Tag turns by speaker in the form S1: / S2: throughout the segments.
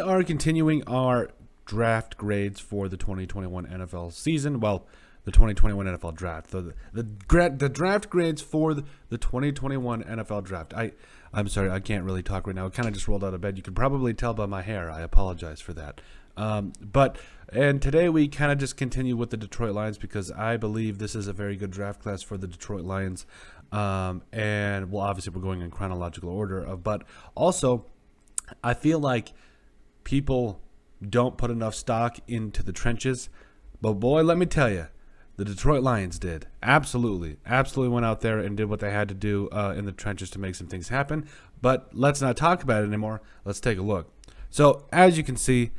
S1: are continuing our draft grades for the 2021 NFL season. Well, the 2021 NFL draft. The draft grades for the 2021 NFL draft. I'm sorry, I can't really talk right now. I kind of just rolled out of bed. You can probably tell by my hair. I apologize for that. And today we kind of just continue with the Detroit Lions because I believe this is a very good draft class for the Detroit Lions. And well, obviously we're going in chronological order. But also, I feel like people don't put enough stock into the trenches. But boy, let me tell you, the Detroit Lions did. Absolutely went out there and did what they had to do in the trenches to make some things happen. But let's not talk about it anymore. Let's take a look. So as you can see,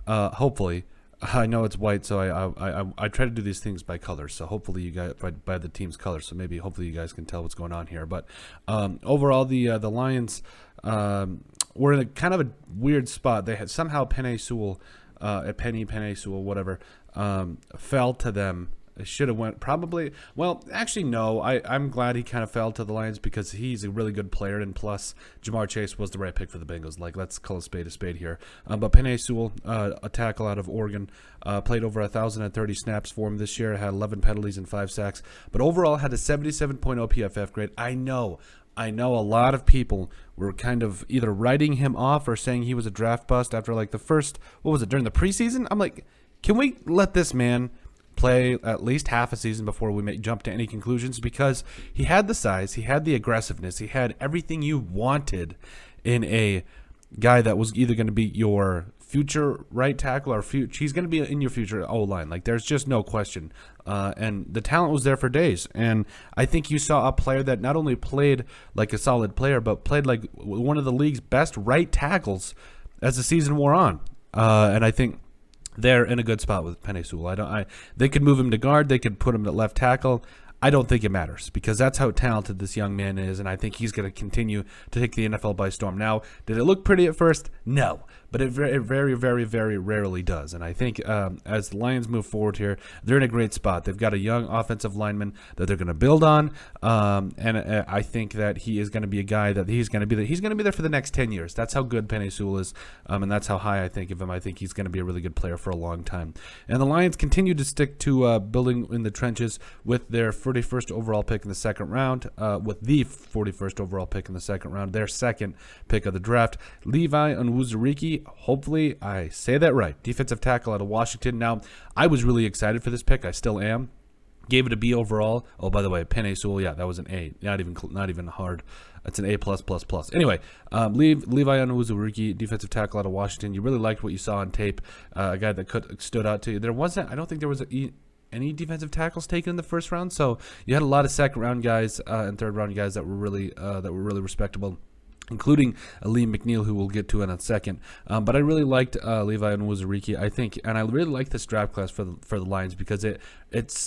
S1: hopefully, I know it's white, so I try to do these things by colors. So hopefully you guys by the team's colors. So hopefully you guys can tell what's going on here. But overall, the Lions were in a kind of a weird spot. They had somehow Penei Sewell, whatever, fell to them. It should have went probably. Well, actually, no. I'm glad he kind of fell to the Lions because he's a really good player, and plus, Jermar Chase was the right pick for the Bengals. Like, let's call a spade here. But Penei Sewell, a tackle out of Oregon, played over 1,030 snaps for him this year. Had 11 penalties and 5 sacks, but overall had a 77.0 PFF grade. I know a lot of people were kind of either writing him off or saying he was a draft bust after like the first. What was it during the preseason? I'm like, can we let this man play at least half a season before we jump to any conclusions? Because he had the size, he had the aggressiveness, he had everything you wanted in a guy that was either going to be your future right tackle or he's going to be in your future O-line. Like, there's just no question. And the talent was there for days. And I think you saw a player that not only played like a solid player, but played like one of the league's best right tackles as the season wore on. And I think they're in a good spot with Penei Sewell. They could move him to guard. They could put him at left tackle. I don't think it matters because that's how talented this young man is, and I think he's going to continue to take the NFL by storm. Now, did it look pretty at first? No, but it very, very, very rarely does. And I think as the Lions move forward here, they're in a great spot. They've got a young offensive lineman that they're going to build on, and I think that he is going to be a guy that he's going to be there for the next 10 years. That's how good Penei Sewell is, and that's how high I think of him. I think he's going to be a really good player for a long time. And the Lions continue to stick to building in the trenches with their 41st overall pick in the second round, with the 41st overall pick in the second round, their second pick of the draft, Levi Onwuzurike. Hopefully I say that right. Defensive tackle out of Washington. Now, I was really excited for this pick. I still am. Gave it a B overall. Oh, by the way, Penei Sewell, yeah, that was an A. Not even hard. It's an A+++. Anyway, Levi Onwuzurike, defensive tackle out of Washington. You really liked what you saw on tape. A guy that stood out to you. I don't think there was any defensive tackles taken in the first round, so you had a lot of second round guys and third round guys that were really respectable, including Mcneal, who we'll get to in a second. But I really liked Levi Onwuzurike, I think, and I really like this draft class for the Lions because it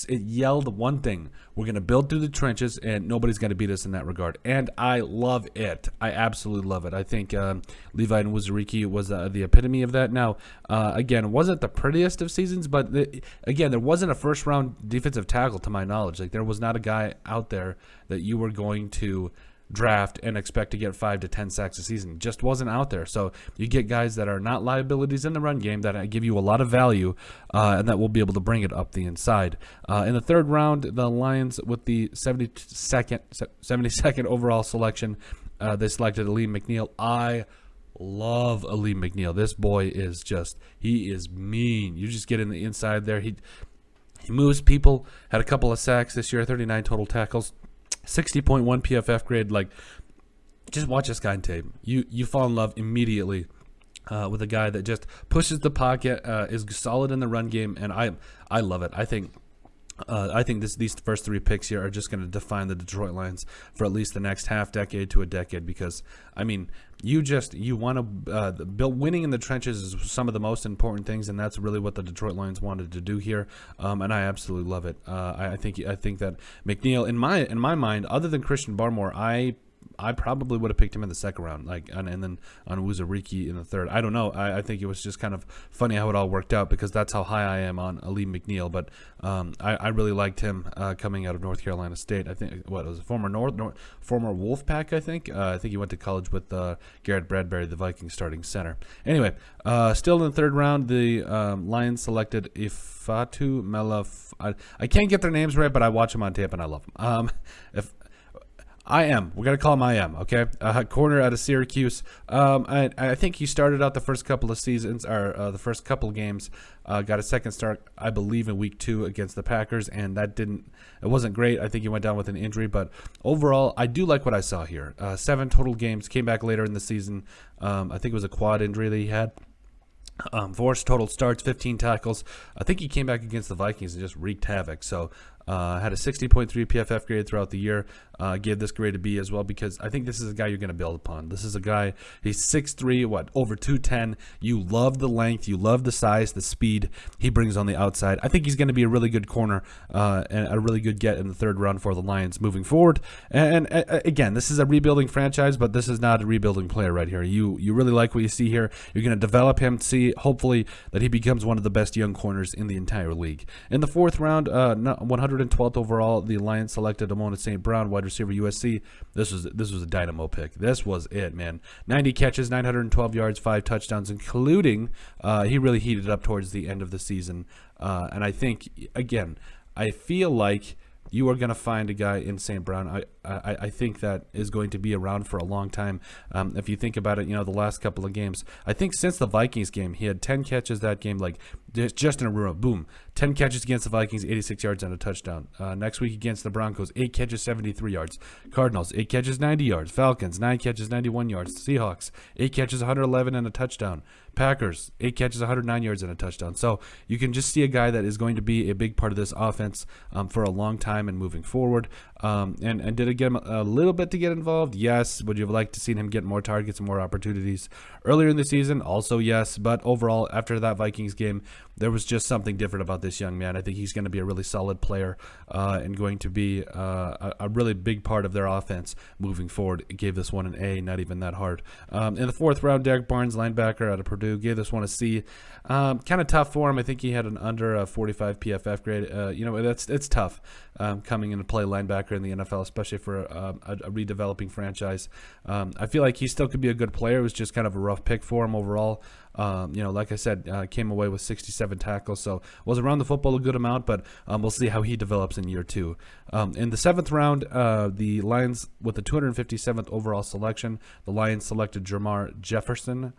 S1: yelled one thing: we're going to build through the trenches, and nobody's going to beat us in that regard. And I love it. I absolutely love it. I think Levi Onwuzurike was the epitome of that. Now, again, it wasn't the prettiest of seasons, but again, there wasn't a first-round defensive tackle to my knowledge. Like, there was not a guy out there that you were going to draft and expect to get 5 to 10 sacks a season. Just wasn't out there. So you get guys that are not liabilities in the run game that give you a lot of value and that will be able to bring it up the inside. In the third round, the Lions with the 72nd overall selection, they selected Mcneal. I love Mcneal. This boy is he is mean. You just get in the inside there. He moves people, had a couple of sacks this year, 39 total tackles. 60.1 PFF grade. Like, just watch this guy on tape. You fall in love immediately with a guy that just pushes the pocket, is solid in the run game, and I love it. I think these first three picks here are just going to define the Detroit Lions for at least the next half decade to a decade because, I mean, you want to build winning in the trenches is some of the most important things, and that's really what the Detroit Lions wanted to do here, and I absolutely love it. I think that Mcneal, in my mind, other than Christian Barmore, I probably would have picked him in the second round, and then on Wuzariki in the third. I don't know. I think it was just kind of funny how it all worked out because that's how high I am on Ali Mcneal. But I really liked him coming out of North Carolina State. I think it was a former former Wolfpack. I think he went to college with Garrett Bradbury, the Vikings starting center. Anyway, still in the third round, the Lions selected Ifatu Melaf. I can't get their names right, but I watch them on tape and I love them. We're going to call him IM, okay? Corner out of Syracuse. I think he started out the first couple of seasons, or the first couple of games, got a second start, I believe, in week 2 against the Packers, and it wasn't great. I think he went down with an injury, but overall, I do like what I saw here. 7 total games, came back later in the season. I think it was a quad injury that he had. 4 total starts, 15 tackles. I think he came back against the Vikings and just wreaked havoc. So had a 60.3 PFF grade throughout the year. Gave this grade a B as well because I think this is a guy you're going to build upon. This is a guy, he's 6'3", over 210. You love the length. You love the size, the speed he brings on the outside. I think he's going to be a really good corner and a really good get in the third round for the Lions moving forward. And again, this is a rebuilding franchise, but this is not a rebuilding player right here. You really like what you see here. You're going to develop him, see hopefully that he becomes one of the best young corners in the entire league. In the fourth round, 112th overall, the Lions selected Amon-Ra St. Brown, wide receiver, USC. This was a dynamo pick. This was it, man. 90 catches, 912 yards, 5 touchdowns, including he really heated up towards the end of the season. And I think, again, I feel like you are going to find a guy in St. Brown. I think that is going to be around for a long time. If you think about it, the last couple of games, I think since the Vikings game, he had 10 catches that game, just in a row. Boom. 10 catches against the Vikings, 86 yards and a touchdown. Next week against the Broncos, 8 catches, 73 yards. Cardinals, 8 catches, 90 yards. Falcons, 9 catches, 91 yards. Seahawks, 8 catches, 111 and a touchdown. Packers, 8 catches, 109 yards and a touchdown. So you can just see a guy that is going to be a big part of this offense for a long time and moving forward. And did it get him a little bit to get involved? Yes. Would you have liked to see him get more targets and more opportunities earlier in the season? Also, yes. But overall, after that Vikings game, there was just something different about this young man. I think he's going to be a really solid player and going to be a really big part of their offense moving forward. Gave this one an A, not even that hard. In the fourth round, Derrick Barnes, linebacker out of Purdue, gave this one a C. Kind of tough for him. I think he had an under 45 PFF grade. It's tough coming in to play linebacker in the NFL, especially for a redeveloping franchise. I feel like he still could be a good player. It was just kind of a rough pick for him overall. Like I said, came away with 67 tackles, so was around the football a good amount, but we'll see how he develops in year 2. In the 7th round, the Lions, with the 257th overall selection, the Lions selected Jermar Jefferson.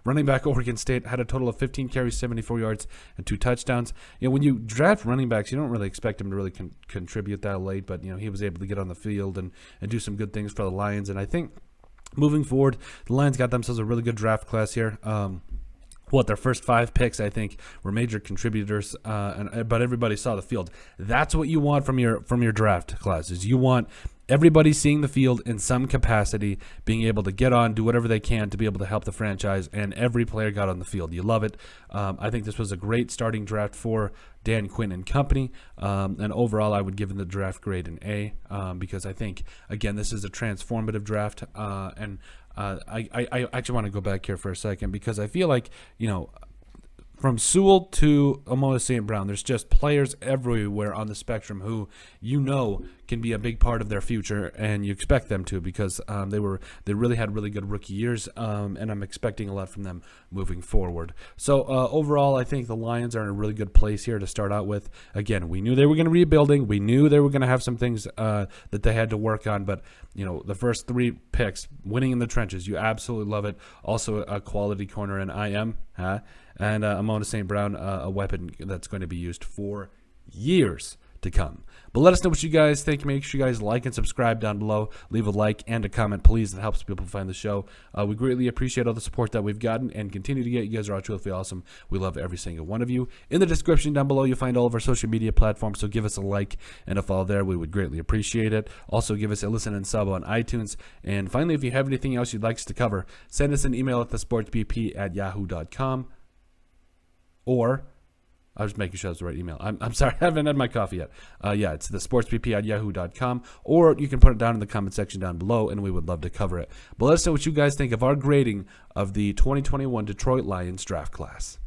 S1: Running back, Oregon State, had a total of 15 carries, 74 yards, and 2 touchdowns. When you draft running backs, you don't really expect him to really contribute that late, but he was able to get on the field and do some good things for the Lions, and I think moving forward, the Lions got themselves a really good draft class here. Their first 5 picks, I think, were major contributors, but everybody saw the field. That's what you want from your draft classes. You want everybody seeing the field in some capacity, being able to get on, do whatever they can to be able to help the franchise, and every player got on the field. You love it. I think this was a great starting draft for Dan Quinn and company, and overall I would give the draft grade an A because I think, again, this is a transformative draft, and I actually want to go back here for a second because I feel like, from Sewell to Amon-Ra St. Brown, there's just players everywhere on the spectrum who can be a big part of their future, and you expect them to because they really had really good rookie years, and I'm expecting a lot from them moving forward. So overall, I think the Lions are in a really good place here to start out with. Again, we knew they were going to be rebuilding. We knew they were going to have some things that they had to work on, but the first 3 picks, winning in the trenches, you absolutely love it. Also a quality corner in and Amon-Ra St. Brown, a weapon that's going to be used for years to come. But let us know what you guys think. Make sure you guys like and subscribe down below. Leave a like and a comment, please. That helps people find the show. We greatly appreciate all the support that we've gotten and continue to get. You guys are truly awesome. We love every single one of you. In the description down below, you'll find all of our social media platforms, so give us a like and a follow there. We would greatly appreciate it. Also, give us a listen and sub on iTunes. And finally, if you have anything else you'd like us to cover, send us an email at thesportsbp@yahoo.com. Or I was making sure that's the right email. I'm sorry, I haven't had my coffee yet. Yeah, it's the sportsbp@yahoo.com, or you can put it down in the comment section down below, and we would love to cover it. But let us know what you guys think of our grading of the 2021 Detroit Lions draft class.